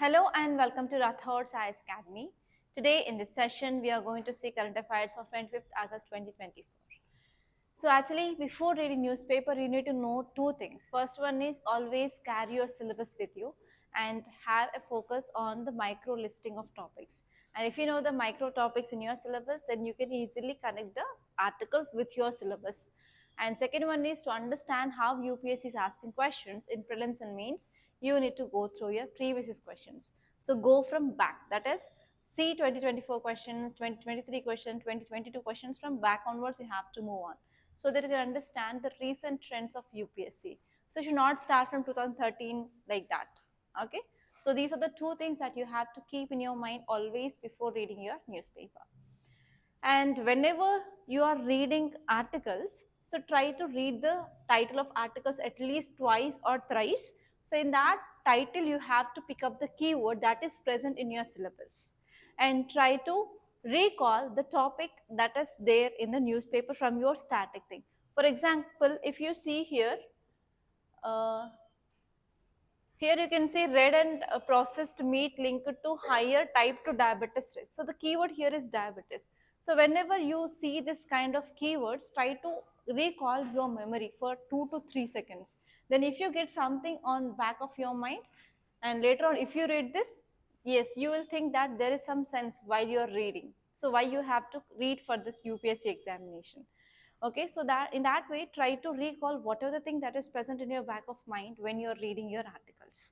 Hello and welcome to Rathods IS Academy. Today in this session, we are going to see current affairs of 25th August 2024. So actually, before reading newspaper, you need to know two things. First one is always carry your syllabus with you and have a focus on the micro listing of topics. And if you know the micro topics in your syllabus, then you can easily connect the articles with your syllabus. And second one is to understand how UPSC is asking questions in prelims and mains. You need to go through your previous questions. So go from back, that is see 2024 questions, 2023 questions, 2022 questions. From back onwards you have to move on so that you can understand the recent trends of UPSC. So you should not start from 2013 like that. Okay. So these are the two things that you have to keep in your mind always before reading your newspaper. And whenever you are reading articles, so try to read the title of articles at least twice or thrice. So in that title, you have to pick up the keyword that is present in your syllabus and try to recall the topic that is there in the newspaper from your static thing. For example, if you see here, uh, here you can see red and processed meat linked to higher type 2 diabetes risk. So the keyword here is diabetes. So whenever you see this kind of keywords, try to recall your memory for 2 to 3 seconds. Then if you get something on back of your mind and later on if you read this, yes, you will think that there is some sense while you are reading. So why you have to read for this UPSC examination. Okay, so that in that way, try to recall whatever the thing that is present in your back of mind when you're reading your articles.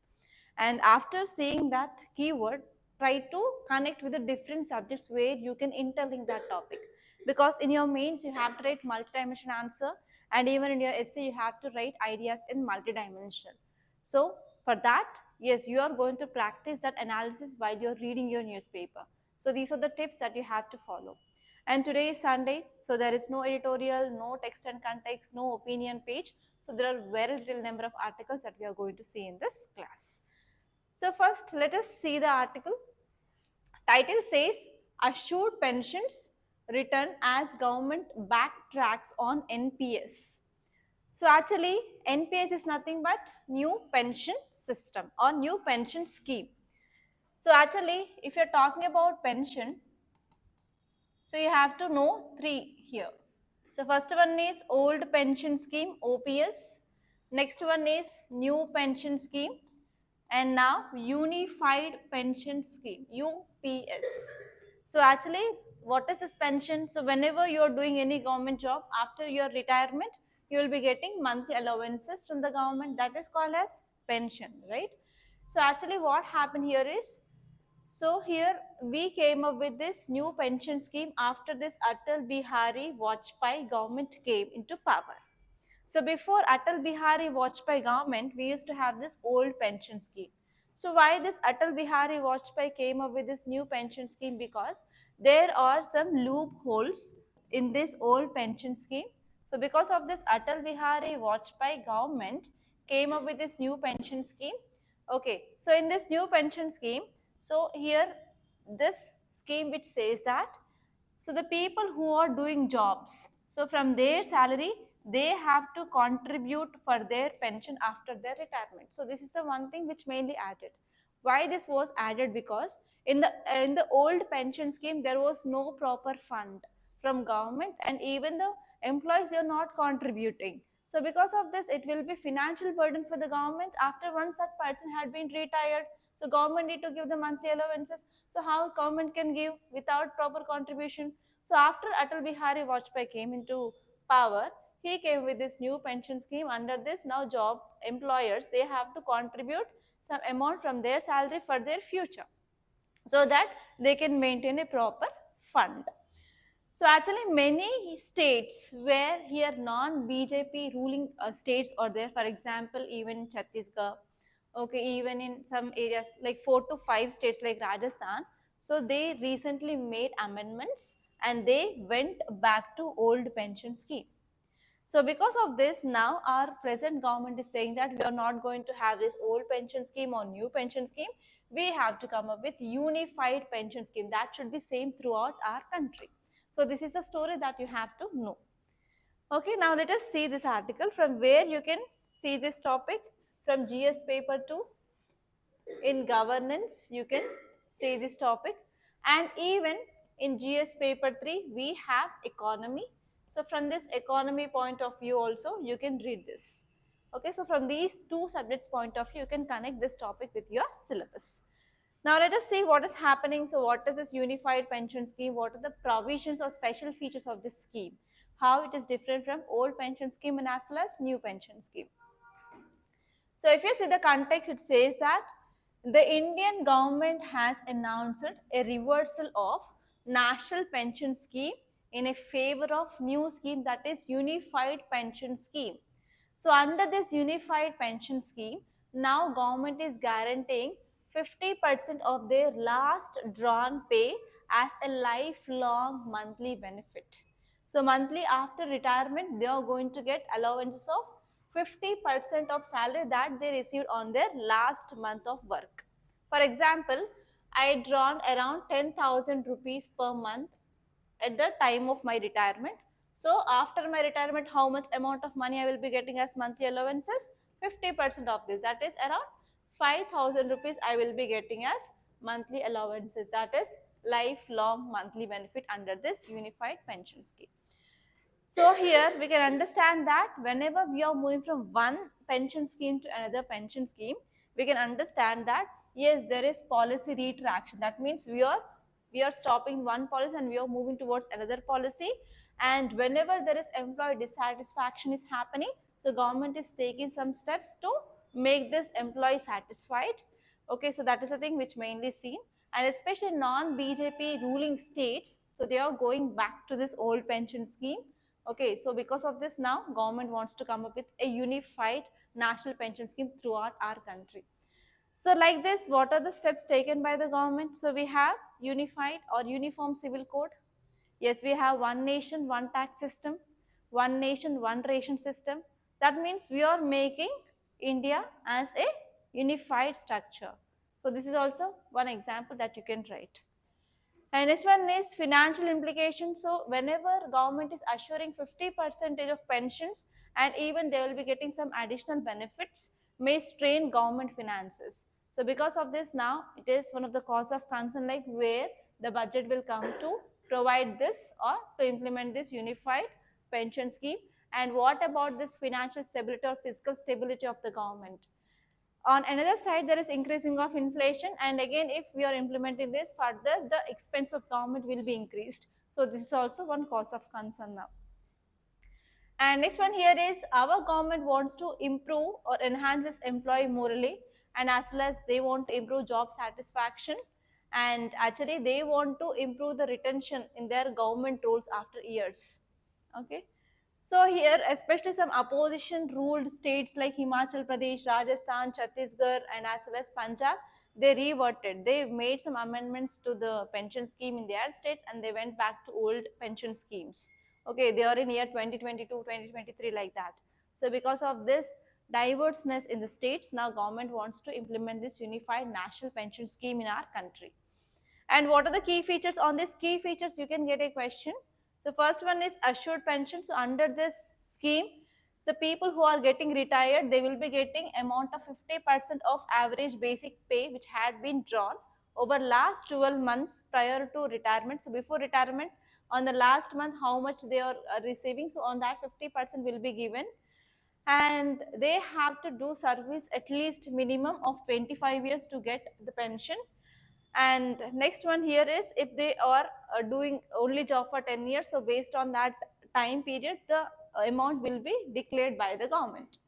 And after seeing that keyword, try to connect with the different subjects where you can interlink that topic. Because in your mains, you have to write multi-dimensional answer, and even in your essay, you have to write ideas in multi-dimensional. So for that, yes, you are going to practice that analysis while you're reading your newspaper. So these are the tips that you have to follow. And today is Sunday, so there is no editorial, no text and context, no opinion page. So there are very little number of articles that we are going to see in this class. So first, let us see the article. Title says, Assured Pensions Return as Government Backtracks on NPS. So actually, NPS is nothing but New Pension System or New Pension Scheme. So actually, if you're talking about pension, so you have to know three here. So first one is Old Pension Scheme, OPS. Next one is New Pension Scheme. And now Unified Pension Scheme, UPS. So actually, what is this pension? So whenever you are doing any government job, after your retirement, you will be getting monthly allowances from the government. That is called as pension, right? So actually what happened here is, so here we came up with this new pension scheme after this Atal Bihari Vajpayee government came into power. So before Atal Bihari Vajpayee government, we used to have this old pension scheme. So why this Atal Bihari Vajpayee came up with this new pension scheme? Because there are some loopholes in this old pension scheme. So because of this Atal Bihari Vajpayee government came up with this new pension scheme. Okay, so in this new pension scheme, so here this scheme which says that, so the people who are doing jobs, so from their salary, they have to contribute for their pension after their retirement. So this is the one thing which mainly added. Why this was added? Because in the old pension scheme, there was no proper fund from government, and even the employees are not contributing. So because of this, it will be financial burden for the government after once that person had been retired. So government need to give the monthly allowances. So how government can give without proper contribution? So after Atal Bihari Vajpayee came into power, he came with this new pension scheme. Under this, now job employers, they have to contribute some amount from their salary for their future, so that they can maintain a proper fund. So actually many states where here non-BJP ruling states are there, for example, even Chhattisgarh, okay, even in some areas like 4 to 5 states like Rajasthan, so they recently made amendments and they went back to old pension scheme. So because of this, now our present government is saying that we are not going to have this old pension scheme or new pension scheme. We have to come up with unified pension scheme that should be same throughout our country. So this is the story that you have to know. Okay, now let us see this article from where you can see this topic from GS paper 2. In governance, you can say this topic. And even in GS paper 3, we have economy. So from this economy point of view also, you can read this. Okay, so from these two subjects point of view, you can connect this topic with your syllabus. Now let us see what is happening. So what is this unified pension scheme? What are the provisions or special features of this scheme? How it is different from old pension scheme and as well as new pension scheme. So if you see the context, it says that the Indian government has announced a reversal of national pension scheme in a favor of new scheme, that is unified pension scheme. So under this unified pension scheme, now government is guaranteeing 50% of their last drawn pay as a lifelong monthly benefit. So monthly after retirement, they are going to get allowances of 50% of salary that they received on their last month of work. For example, I drawn around 10,000 rupees per month at the time of my retirement. So after my retirement, how much amount of money I will be getting as monthly allowances? 50% of this, that is around 5,000 rupees I will be getting as monthly allowances, that is lifelong monthly benefit under this unified pension scheme. So here we can understand that whenever we are moving from one pension scheme to another pension scheme, we can understand that yes, there is policy retraction. That means we are stopping one policy and we are moving towards another policy. And whenever there is employee dissatisfaction is happening, so government is taking some steps to make this employee satisfied. Okay, so that is a thing which mainly seen, and especially non-BJP ruling states, so they are going back to this old pension scheme. Okay, so because of this now government wants to come up with a unified national pension scheme throughout our country. So like this, what are the steps taken by the government? So we have unified or uniform civil code. Yes, we have one nation, one tax system, one nation, one ration system. That means we are making India as a unified structure. So this is also one example that you can write. And next one is financial implications. So whenever government is assuring 50% of pensions and even they will be getting some additional benefits, may strain government finances. So because of this now, it is one of the cause of concern, like where the budget will come to provide this or to implement this unified pension scheme. And what about this financial stability or fiscal stability of the government? On another side, there is increasing of inflation, and again if we are implementing this further, the expense of government will be increased. So this is also one cause of concern now. And next one here is our government wants to improve or enhance its employee morally, and as well as they want to improve job satisfaction, and actually they want to improve the retention in their government roles after years. Okay. So here, especially some opposition-ruled states like Himachal Pradesh, Rajasthan, Chhattisgarh, and as well as Punjab, they reverted. They made some amendments to the pension scheme in their states, and they went back to old pension schemes. Okay, they are in year 2022, 2023, like that. So because of this diverseness in the states, now government wants to implement this unified national pension scheme in our country. And what are the key features? On these key features, you can get a question. So first one is assured pension. So under this scheme, the people who are getting retired, they will be getting amount of 50% of average basic pay which had been drawn over last 12 months prior to retirement. So before retirement, on the last month, how much they are receiving. So on that 50% will be given, and they have to do service at least minimum of 25 years to get the pension. And next one here is if they are doing only job for 10 years, so based on that time period, the amount will be declared by the government.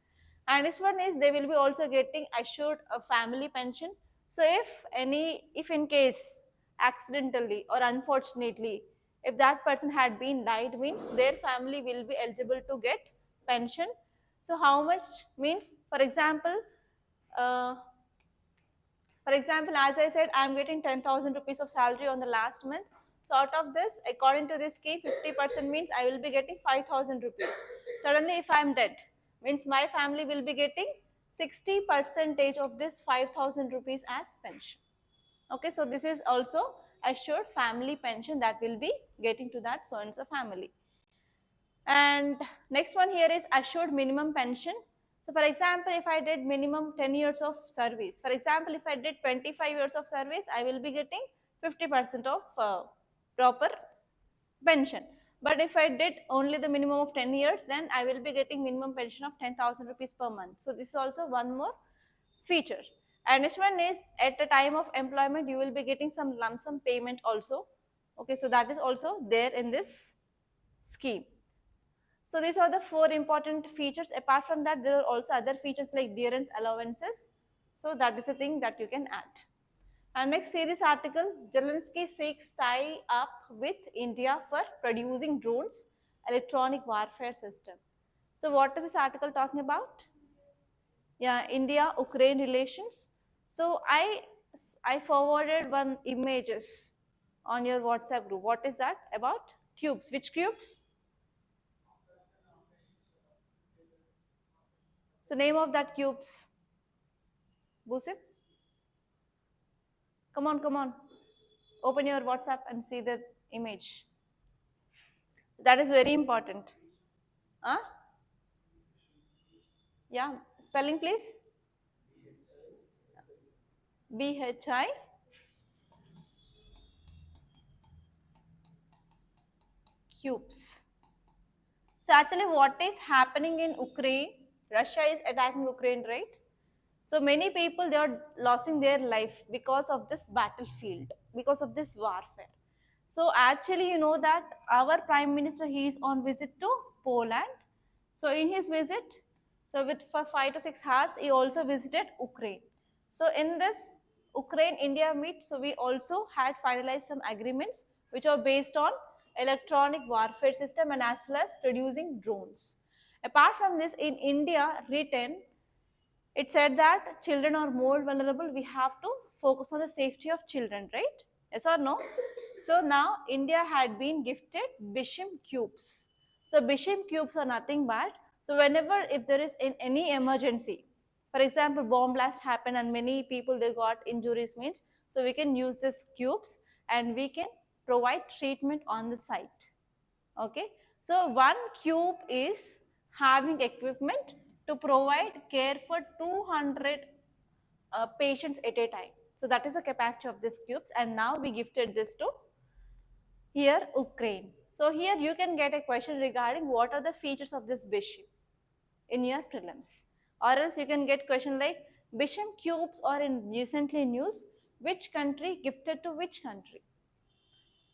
And this one is they will be also getting assured a family pension. So if in case accidentally or unfortunately, if that person had been died, means their family will be eligible to get pension. So how much means, uh, for example, as I said, I am getting 10,000 rupees of salary on the last month. So out of this, according to this scheme, 50% means I will be getting 5,000 rupees. Suddenly, if I am dead, means my family will be getting 60% of this 5,000 rupees as pension. Okay, so this is also assured family pension that will be getting to that so and so family. And next one here is assured minimum pension. So for example, if I did minimum 10 years of service, for example, if I did 25 years of service, I will be getting 50% of proper pension. But if I did only the minimum of 10 years, then I will be getting minimum pension of 10,000 rupees per month. So this is also one more feature. And next one is at the time of employment, you will be getting some lump sum payment also. Okay, so that is also there in this scheme. So these are the 4 important features. Apart from that, there are also other features like dearance allowances. So that is a thing that you can add. And next, see this article, Zelensky seeks tie up with India for producing drones, electronic warfare system. So what is this article talking about? Yeah, India-Ukraine relations. So I forwarded one images on your WhatsApp group. What is that about? Cubes. Which cubes? So name of that cubes. Busip? Come on, come on. Open your WhatsApp and see the image. That is very important. Huh? Yeah, spelling please. BHI cubes. So actually what is happening in Ukraine, Russia is attacking Ukraine, right? So many people, they are losing their life because of this battlefield, because of this warfare. So actually you know that our Prime Minister, he is on visit to Poland. So in his visit, so with for 5 to 6 hours, he also visited Ukraine. So in this Ukraine-India meet, so we also had finalized some agreements which are based on electronic warfare system and as well as producing drones. Apart from this, in India written, it said that children are more vulnerable. We have to focus on the safety of children, right? Yes or no? So now India had been gifted Bisham cubes. So Bisham cubes are nothing but, so whenever if there is in any emergency, for example, bomb blast happened and many people they got injuries means, so we can use this cubes and we can provide treatment on the site. Okay, so one cube is having equipment to provide care for 200 patients at a time. So that is the capacity of these cubes, and now we gifted this to here Ukraine. So here you can get a question regarding what are the features of this Bisham in your prelims, or else you can get question like Bisham cubes are in recently news, which country gifted to which country.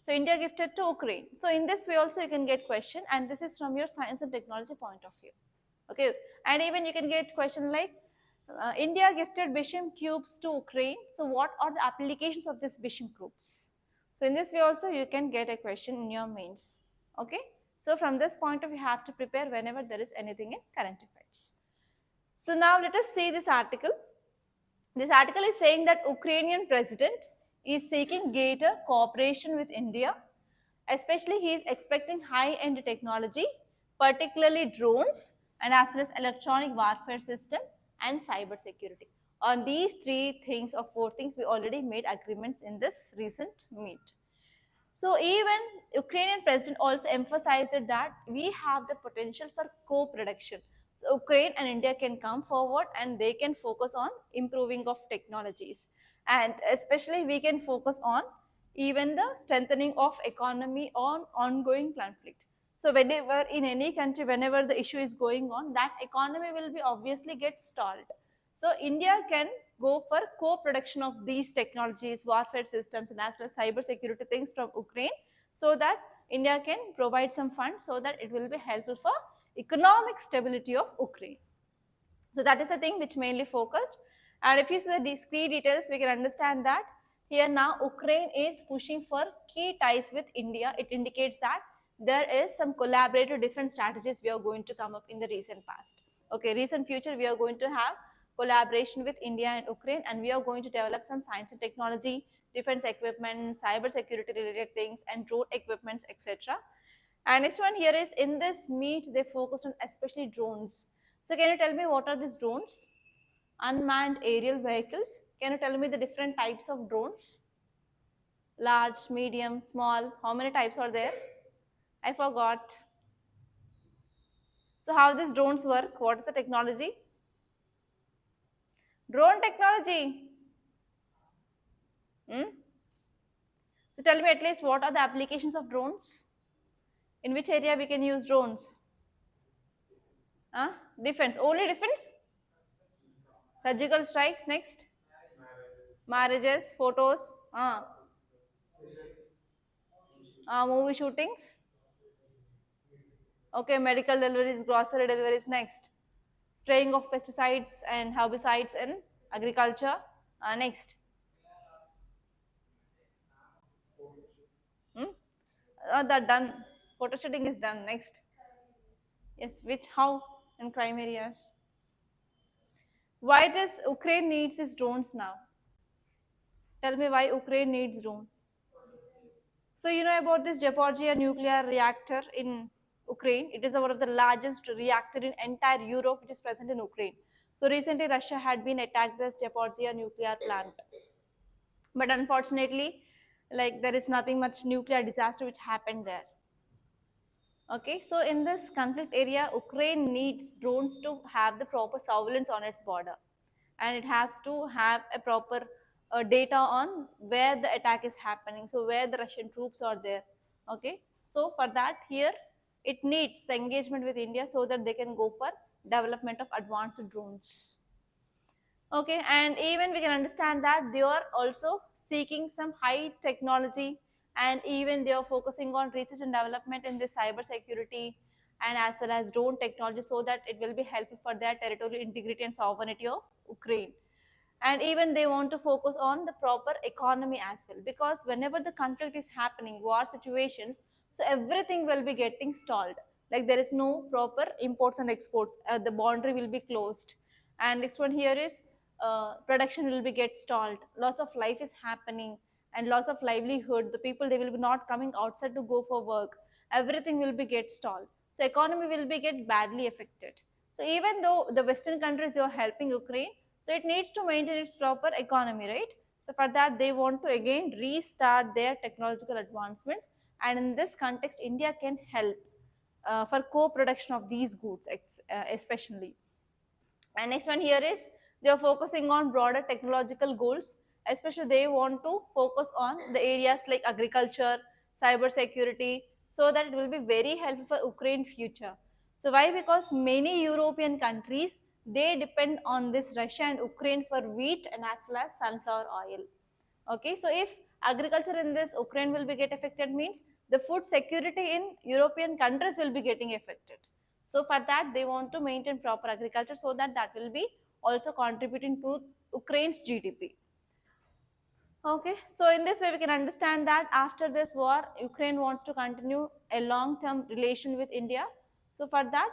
So India gifted to Ukraine. So in this way also you can get question, and this is from your science and technology point of view. Okay, and even you can get question like India gifted Bisham cubes to Ukraine. So what are the applications of this Bisham cubes? So in this way also you can get a question in your mains. Okay, so from this point of view you have to prepare whenever there is anything in current affairs. So now let us see this article. This article is saying that Ukrainian president is seeking greater cooperation with India. Especially he is expecting high-end technology, particularly drones and as well as electronic warfare system and cyber security. On these 3 things or 4 things, we already made agreements in this recent meet. So even Ukrainian president also emphasized that we have the potential for co-production. So Ukraine and India can come forward and they can focus on improving of technologies, and especially we can focus on even the strengthening of economy on ongoing conflict. So whenever in any country, whenever the issue is going on, that economy will be obviously get stalled. So India can go for co-production of these technologies, warfare systems, and as well as cyber security things from Ukraine, so that India can provide some funds so that it will be helpful for economic stability of Ukraine. So that is the thing which mainly focused. And if you see the key details, we can understand that here now Ukraine is pushing for key ties with India. It indicates that there is some collaborative different strategies we are going to come up in the recent past. Okay, recent future we are going to have collaboration with India and Ukraine, and we are going to develop some science and technology, defense equipment, cyber security related things, and drone equipments, etc. And next one here is in this meet they focus on especially drones. So can you tell me what are these drones? Unmanned aerial vehicles. Can you tell me the different types of drones? Large, medium, small. How many types are there? I forgot. So how these drones work? What is the technology? Drone technology. So tell me at least what are the applications of drones? In which area we can use drones? Defense. Only defense? Surgical strikes. Next. Marriages, photos. Movie shootings. Okay, medical deliveries, grocery deliveries. Next. Spraying of pesticides and herbicides in agriculture. Next. That done. Photo shooting is done. Next. Yes, which, how? In crime areas. Why does Ukraine needs its drones now? Tell me why Ukraine needs drone. So you know about this Zaporizhzhia nuclear reactor in Ukraine. It is one of the largest reactor in entire Europe, which is present in Ukraine. So recently Russia had been attacked this Zaporizhzhia nuclear plant. But unfortunately, like there is nothing much nuclear disaster which happened there. Okay, so in this conflict area, Ukraine needs drones to have the proper surveillance on its border, and it has to have a proper data on where the attack is happening, so where the Russian troops are there. Okay, so for that here, it needs the engagement with India so that they can go for development of advanced drones. Okay, and even we can understand that they are also seeking some high technology, and even they are focusing on research and development in the cyber security and as well as drone technology, so that it will be helpful for their territorial integrity and sovereignty of Ukraine. And even they want to focus on the proper economy as well, because whenever the conflict is happening, war situations, so everything will be getting stalled, like there is no proper imports and exports, the boundary will be closed. And next one here is production will be get stalled, loss of life is happening, and loss of livelihood, the people they will be not coming outside to go for work, everything will be get stalled, so economy will be get badly affected. So even though the western countries are helping Ukraine, so it needs to maintain its proper economy, right? So for that, they want to again restart their technological advancements. And in this context, India can help for co-production of these goods, especially. And next one here is they are focusing on broader technological goals, especially they want to focus on the areas like agriculture, cyber security, so that it will be very helpful for Ukraine future. So why? Because many European countries, they depend on this Russia and Ukraine for wheat and as well as sunflower oil. Okay, so if agriculture in this Ukraine will be get affected, means the food security in European countries will be getting affected. So for that, they want to maintain proper agriculture, so that that will be also contributing to Ukraine's GDP. Okay, so in this way we can understand that after this war, Ukraine wants to continue a long-term relation with India. So for that,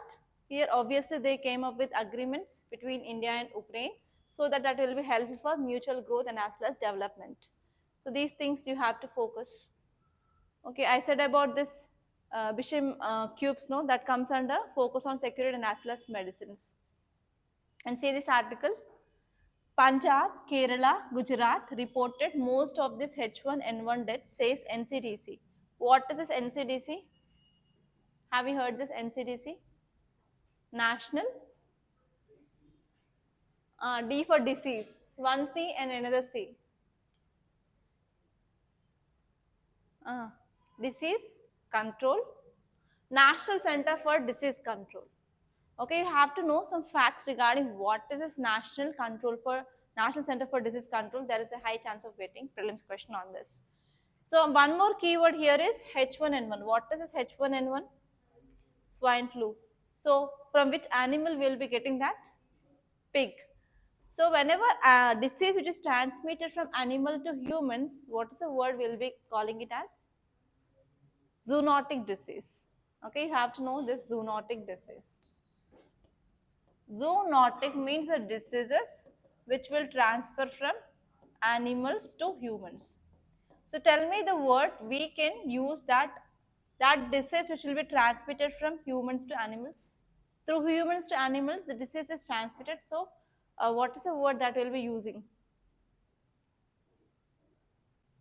here obviously they came up with agreements between India and Ukraine, so that that will be helpful for mutual growth and as well as development. So these things you have to focus. Okay, I said about this Bisham cubes, no, that comes under focus on security and as well as medicines. And see this article. Punjab, Kerala, Gujarat reported most of this H1N1 death, says NCDC. What is this NCDC? Have you heard this NCDC? National D for disease. One C and another C. Disease control. National Center for Disease Control. Okay, you have to know some facts regarding what is this National Center for Disease Control. There is a high chance of getting prelims question on this. So one more keyword here is H1N1. What is this H1N1? Swine flu. So from which animal we will be getting that? Pig. So whenever a disease which is transmitted from animal to humans, what is the word we will be calling it as? Zoonotic disease. Okay, you have to know this zoonotic disease. Zoonotic means the diseases which will transfer from animals to humans. So tell me the word we can use that disease which will be transmitted from humans to animals. Through humans to animals, the disease is transmitted. So what is the word that we'll be using?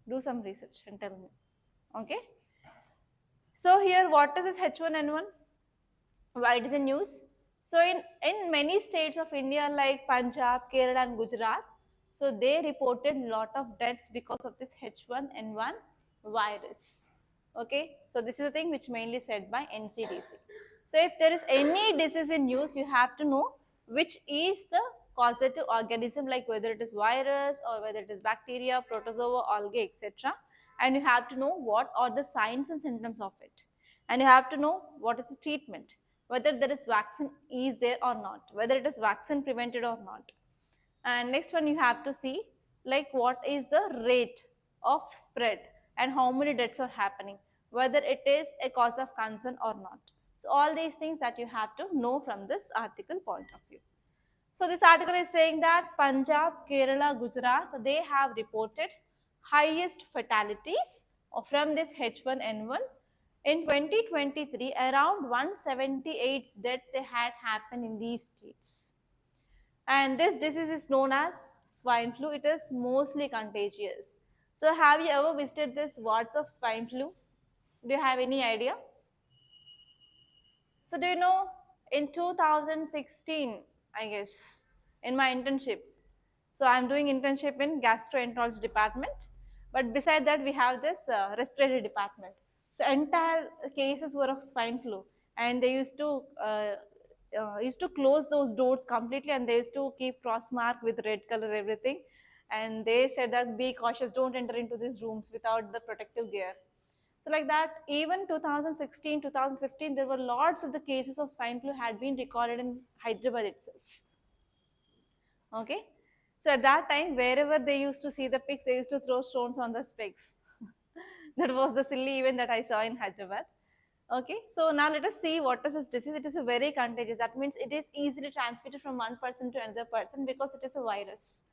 Do some research and tell me. Okay. So here, what is this H1N1? Why it is in news? So in many states of India like Punjab, Kerala and Gujarat, so they reported lot of deaths because of this H1N1 virus. Okay, so this is the thing which mainly said by NCDC. So if there is any disease in news, you have to know which is the causative organism, like whether it is virus or whether it is bacteria, protozoa, algae, etc. And you have to know what are the signs and symptoms of it. And you have to know what is the treatment, whether there is vaccine is there or not, whether it is vaccine prevented or not. And next one, you have to see like what is the rate of spread and how many deaths are happening, whether it is a cause of concern or not. So all these things that you have to know from this article point of view. So this article is saying that Punjab, Kerala, Gujarat, they have reported highest fatalities from this H1N1 in 2023. Around 178 deaths they had happened in these states. And this disease is known as swine flu. It is mostly contagious. So have you ever visited this wards of swine flu? Do you have any idea? So do you know, in 2016, I guess, in my internship, so I'm doing internship in gastroenterology department, but beside that we have this respiratory department. So entire cases were of swine flu, and they used to close those doors completely, and they used to keep cross mark with red color everything, and they said that be cautious, don't enter into these rooms without the protective gear. So like that, even 2016, 2015, there were lots of the cases of swine flu had been recorded in Hyderabad itself. Okay. So at that time, wherever they used to see the pigs, they used to throw stones on the pigs. That was the silly event that I saw in Hyderabad. Okay, so now let us see what is this disease. It is a very contagious. That means it is easily transmitted from one person to another person because it is a virus.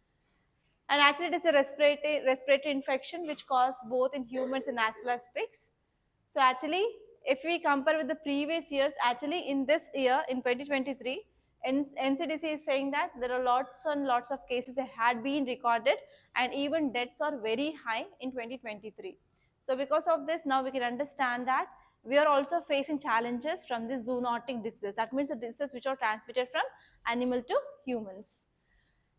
And actually, it is a respiratory infection which causes both in humans and as well as pigs. So actually, if we compare with the previous years, actually in this year, in 2023, NCDC is saying that there are lots and lots of cases that had been recorded, and even deaths are very high in 2023. So because of this, now we can understand that we are also facing challenges from the zoonotic diseases. That means the diseases which are transmitted from animal to humans.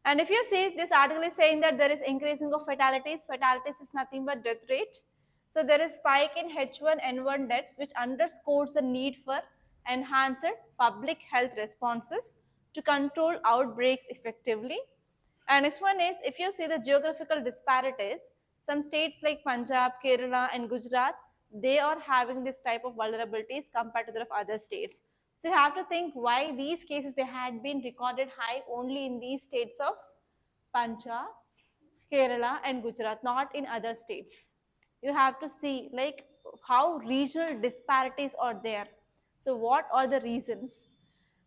And if you see, this article is saying that there is increasing of fatalities. Fatalities is nothing but death rate. So there is spike in H1N1 deaths, which underscores the need for enhanced public health responses to control outbreaks effectively. And next one is, if you see the geographical disparities, some states like Punjab, Kerala and Gujarat, they are having this type of vulnerabilities compared to the other states. So you have to think why these cases they had been recorded high only in these states of Punjab, Kerala and Gujarat, not in other states. You have to see like how regional disparities are there. So what are the reasons?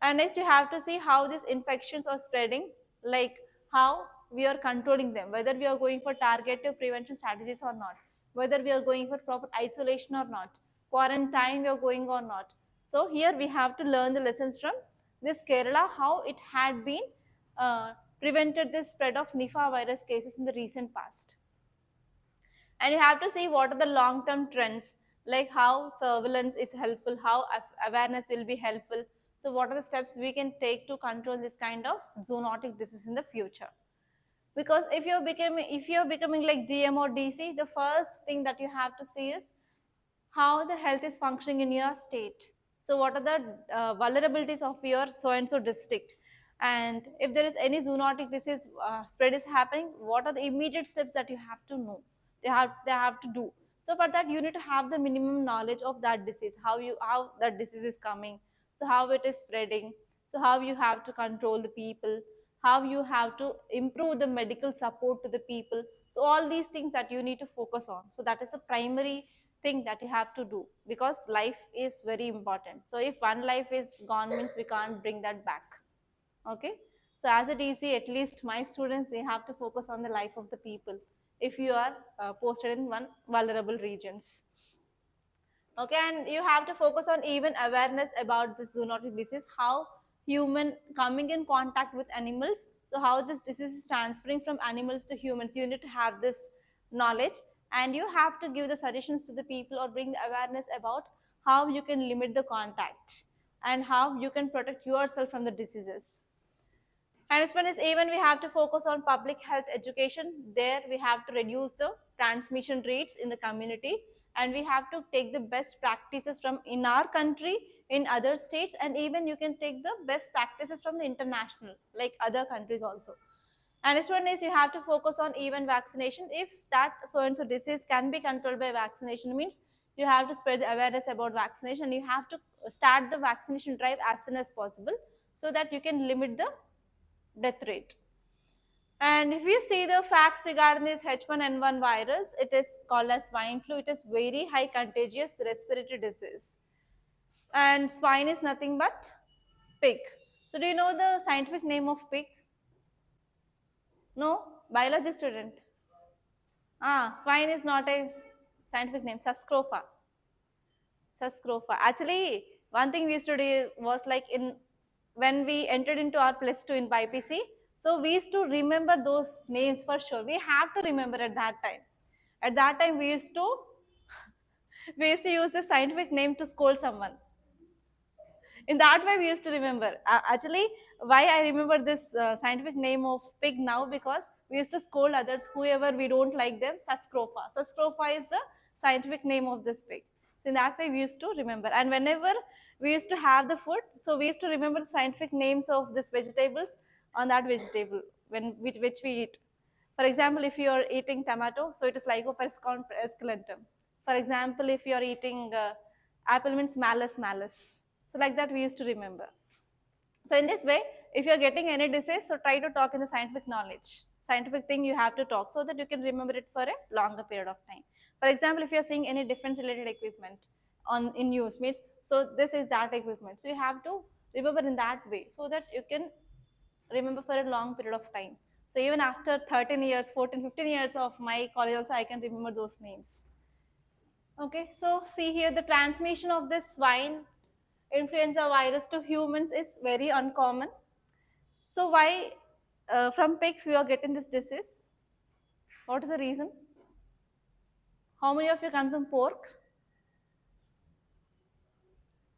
And next you have to see how these infections are spreading, like how we are controlling them, whether we are going for targeted prevention strategies or not, whether we are going for proper isolation or not, quarantine we are going or not. So here we have to learn the lessons from this Kerala, how it had been prevented the spread of Nipah virus cases in the recent past. And you have to see what are the long term trends, like how surveillance is helpful, how awareness will be helpful. So what are the steps we can take to control this kind of zoonotic disease in the future? Because if you're becoming like DM or DC, the first thing that you have to see is how the health is functioning in your state. So what are the vulnerabilities of your so and so district, and if there is any zoonotic disease spread is happening, what are the immediate steps that you have to know, they have to do. So for that you need to have the minimum knowledge of that disease, how that disease is coming, so how it is spreading, so how you have to control the people, how you have to improve the medical support to the people. So all these things that you need to focus on. So that is a primary thing that you have to do, because life is very important. So if one life is gone means we can't bring that back. Okay, so as a DC, at least my students, they have to focus on the life of the people if you are posted in one vulnerable regions. Okay, and you have to focus on even awareness about this zoonotic disease, how human coming in contact with animals, so how this disease is transferring from animals to humans. You need to have this knowledge, and you have to give the suggestions to the people or bring the awareness about how you can limit the contact. and how you can protect yourself from the diseases. And this one is even we have to focus on public health education. There we have to reduce the transmission rates in the community, and we have to take the best practices from in our country, in other states, and even you can take the best practices from the international, like other countries also. And this one is you have to focus on even vaccination. If that so and so disease can be controlled by vaccination, means you have to spread the awareness about vaccination. You have to start the vaccination drive as soon as possible so that you can limit the death rate. And if you see the facts regarding this H1N1 virus, it is called as swine flu. It is very high contagious respiratory disease. And swine is nothing but pig. So do you know the scientific name of pig? No? Biology student? Swine is not a scientific name. Suscrofa. Suscrofa. Actually, one thing we used to do was like when we entered into our +2 in BIPC, so we used to remember those names for sure. We have to remember at that time. At that time, we used to use the scientific name to scold someone. In that way, we used to remember. Actually, why I remember this scientific name of pig now, because we used to scold others, whoever we don't like them, Suscrofa. Suscrofa is the scientific name of this pig. So in that way, we used to remember. And whenever we used to have the food, so we used to remember the scientific names of these vegetables on that vegetable which we eat. For example, if you are eating tomato, so it is Lycoperdon esculentum. For example, if you are eating apple, means Malus. So like that we used to remember. So in this way, if you are getting any disease, so try to talk in the scientific knowledge. Scientific thing you have to talk so that you can remember it for a longer period of time. For example, if you are seeing any defense related equipment in news, means so this is that equipment. So you have to remember in that way so that you can remember for a long period of time. So even after 13 years, 14, 15 years of my college also, I can remember those names. Okay, so see here the transmission of this swine influenza virus to humans is very uncommon. So why from pigs we are getting this disease? What is the reason? How many of you consume pork?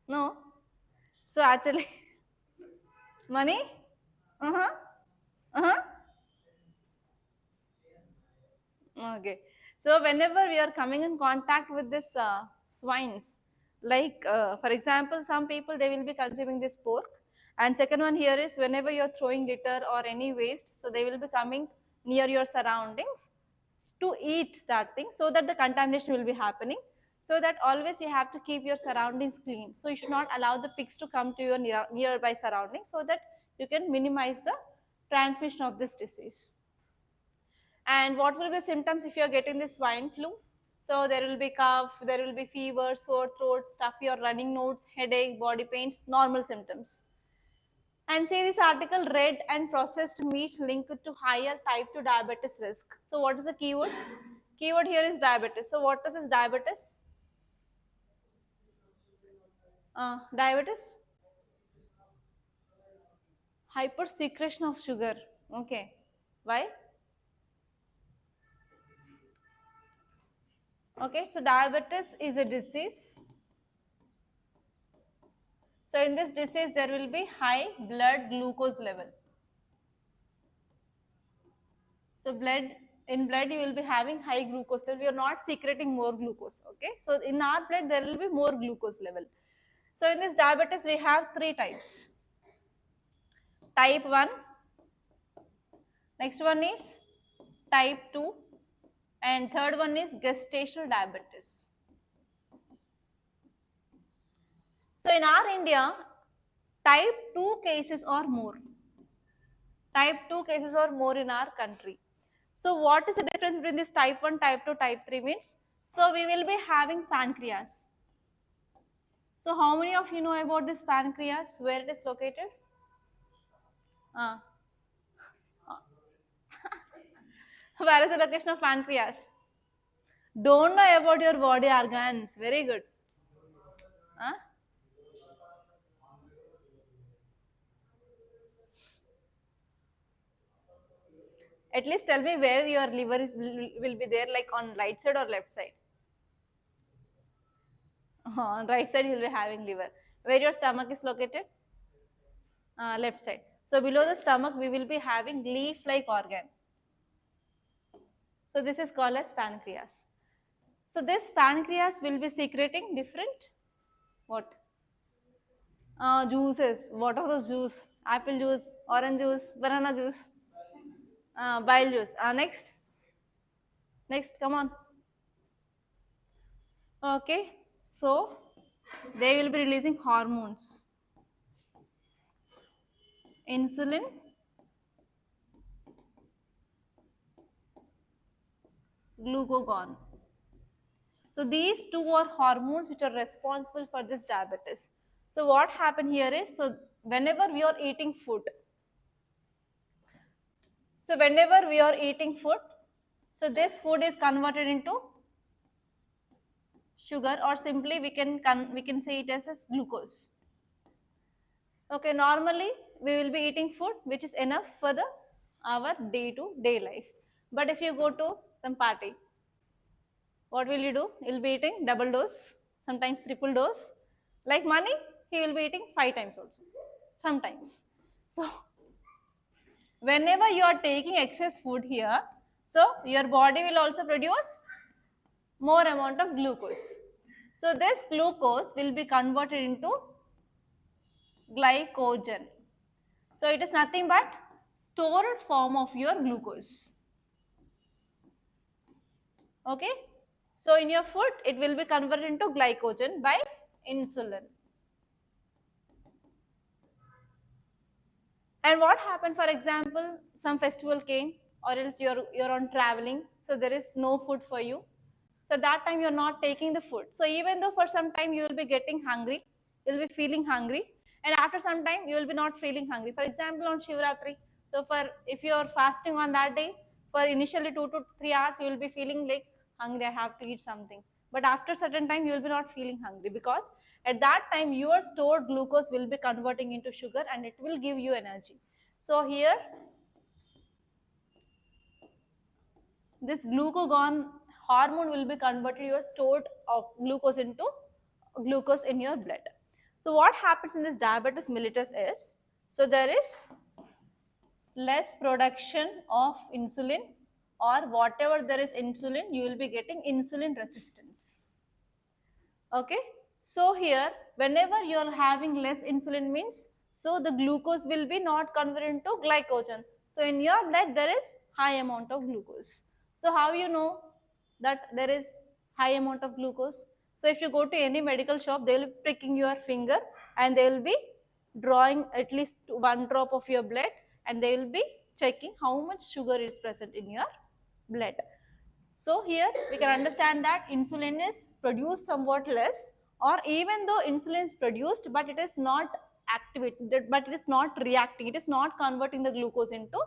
No. So actually, money? Okay. So whenever we are coming in contact with this swines, like for example, some people they will be consuming this pork, and second one here is whenever you are throwing litter or any waste, so they will be coming near your surroundings to eat that thing, so that the contamination will be happening. So that always you have to keep your surroundings clean. So you should not allow the pigs to come to your nearby surroundings, so that you can minimize the transmission of this disease. And what will be the symptoms if you are getting this swine flu? So there will be cough, there will be fever, sore throat, stuffy or running nose, headache, body pains, normal symptoms. And see this article, red and processed meat linked to higher type 2 diabetes risk. So what is the keyword? Keyword here is diabetes. So what is this diabetes? Diabetes? Hypersecretion of sugar. Okay. Why? Okay, so diabetes is a disease. So in this disease, there will be high blood glucose level. So in blood you will be having high glucose level. We are not secreting more glucose. Okay, so in our blood there will be more glucose level. So in this diabetes we have 3 types. Type 1, next one is type 2, and third one is gestational diabetes. So in our India, type 2 cases or more. Type 2 cases or more in our country. So what is the difference between this type 1, type 2, type 3 means? So we will be having pancreas. So how many of you know about this pancreas, where it is located? Where is the location of pancreas? Don't know about your body organs. Very good. At least tell me where your liver will be there, like on right side or left side? On right side you will be having liver. Where your stomach is located? Left side. So below the stomach we will be having leaf-like organ. So this is called as pancreas. So this pancreas will be secreting different what? Juices. What are those juice? Apple juice, orange juice, banana juice, bile juice. Next, come on. Okay, so they will be releasing hormones. Insulin, glucagon. So these two are hormones which are responsible for this diabetes. So what happened here is, so whenever we are eating food, so this food is converted into sugar, or simply we can say it as glucose. Okay, normally we will be eating food which is enough for our day-to-day life. But if you go to some party, what will you do? You'll be eating double dose, sometimes triple dose. Like money, he will be eating 5 times also, sometimes. So whenever you are taking excess food here, so your body will also produce more amount of glucose. So this glucose will be converted into glycogen. So it is nothing but stored form of your glucose. Okay. So in your food, it will be converted into glycogen by insulin. And what happened, for example, some festival came, or else you're on traveling, so there is no food for you. So that time you're not taking the food. So even though for some time you will be getting hungry, you'll be feeling hungry, and after some time you will be not feeling hungry. For example, on Shivratri, so if you are fasting on that day, for initially 2 to 3 hours you will be feeling like hungry, I have to eat something. But after certain time you will be not feeling hungry, because at that time your stored glucose will be converting into sugar and it will give you energy. So here this glucagon hormone will be converted your stored of glucose into glucose in your blood. So what happens in this diabetes mellitus is, so there is less production of insulin, or whatever there is insulin, you will be getting insulin resistance. Okay, so here whenever you are having less insulin means, so the glucose will be not converted into glycogen. So in your blood there is high amount of glucose. So how you know that there is high amount of glucose? So if you go to any medical shop, they will be pricking your finger and they will be drawing at least 1 drop of your blood, and they will be checking how much sugar is present in your blood. So here we can understand that insulin is produced somewhat less, or even though insulin is produced, but it is not activated, but it is not reacting, it is not converting the glucose into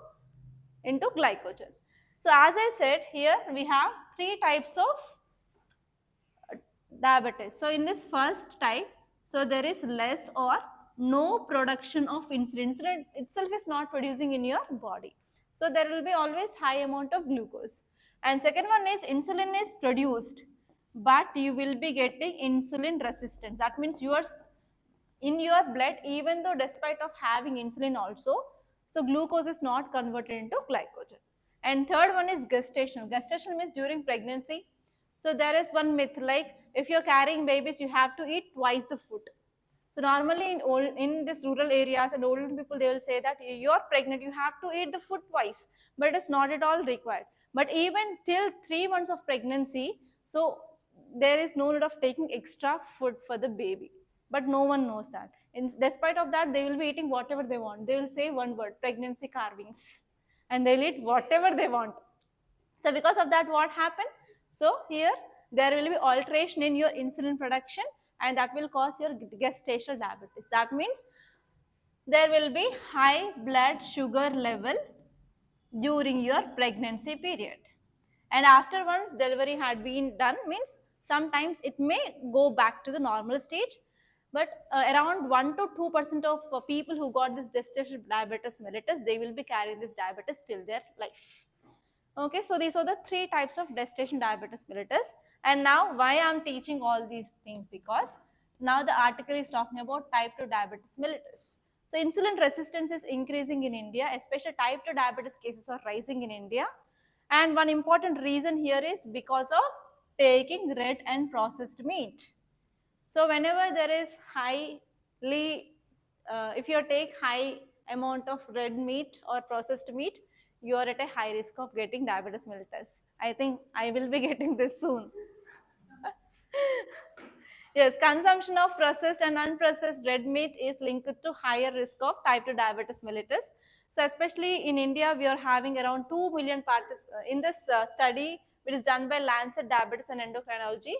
glycogen. So as I said, here we have 3 types of diabetes. So in this first type, so there is less or no production of insulin. Insulin itself is not producing in your body. So there will be always high amount of glucose. And second one is insulin is produced, but you will be getting insulin resistance. That means in your blood, even though despite of having insulin also, so glucose is not converted into glycogen. And third one is gestation. Gestation means during pregnancy. So there is one myth, like if you're carrying babies, you have to eat twice the food. So normally in this rural areas and older people, they will say that you're pregnant, you have to eat the food twice, but it's not at all required. But even till 3 months of pregnancy, so there is no need of taking extra food for the baby. But no one knows that. Despite of that, they will be eating whatever they want. They will say one word, pregnancy carvings, and they'll eat whatever they want. So because of that, what happened? So here there will be alteration in your insulin production, and that will cause your gestational diabetes. That means there will be high blood sugar level during your pregnancy period. And after once delivery had been done, means sometimes it may go back to the normal stage, but around 1 to 2% of people who got this gestational diabetes mellitus, they will be carrying this diabetes till their life. Okay, so these are the 3 types of gestational diabetes mellitus. And now why I am teaching all these things? Because Now the article is talking about type 2 diabetes mellitus. So insulin resistance is increasing in India, especially type 2 diabetes cases are rising in India. And one important reason here is because of taking red and processed meat. So whenever there is if you take high amount of red meat or processed meat, you are at a high risk of getting diabetes mellitus. I think I will be getting this soon. Yes, consumption of processed and unprocessed red meat is linked to higher risk of type 2 diabetes mellitus. So especially in India, we are having around 2 million participants in this study, which is done by Lancet Diabetes and Endocrinology.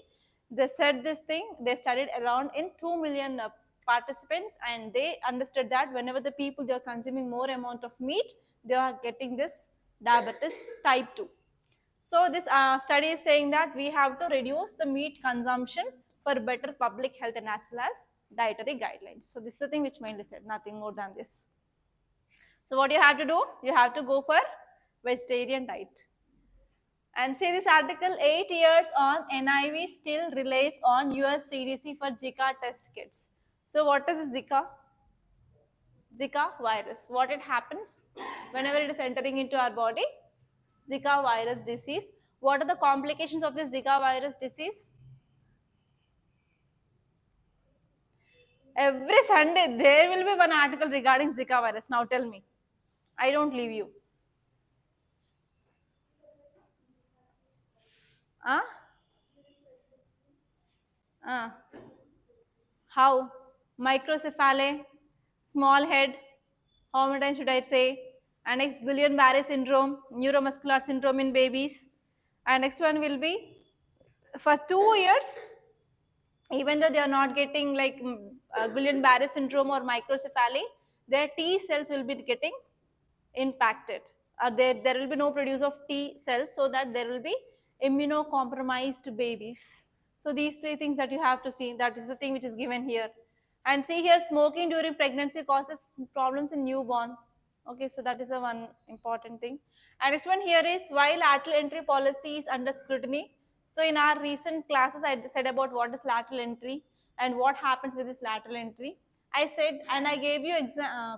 They said this thing, they studied around in 2 million participants, and they understood that whenever the people they are consuming more amount of meat, they are getting this diabetes type 2. So this study is saying that we have to reduce the meat consumption for better public health and as well as dietary guidelines. So this is the thing which mainly said, nothing more than this. So what you have to do? You have to go for vegetarian diet. And say this article, 8 years on NIV still relies on US CDC for Zika test kits. So what is Zika? Zika virus. What it happens whenever it is entering into our body? Zika virus disease. What are the complications of this Zika virus disease? Every Sunday there will be one article regarding Zika virus. Now tell me. I don't leave you. Huh? How? Microcephaly, small head, how many times should I say? And next, Guillain-Barré syndrome, neuromuscular syndrome in babies. And next one will be for 2 years, even though they are not getting like Guillain-Barré syndrome or microcephaly, their T cells will be getting impacted. There will be no produce of T cells, so that there will be immunocompromised babies. So these three things that you have to see, that is the thing which is given here. And see here, smoking during pregnancy causes problems in newborn. Okay, so that is the one important thing. And next one here is why lateral entry policy is under scrutiny. So in our recent classes, I said about what is lateral entry and what happens with this lateral entry. I said, and I gave you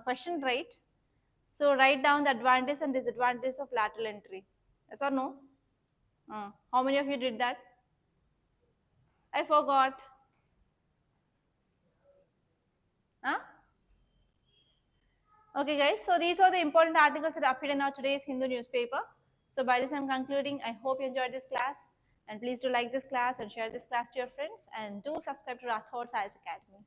question right. So write down the advantage and disadvantage of lateral entry. Yes or no? How many of you did that? I forgot. Huh? Okay guys, so these are the important articles that appeared in our today's Hindu newspaper. So by this I'm concluding. I hope you enjoyed this class, and please do like this class and share this class to your friends, and do subscribe to Rathods Academy.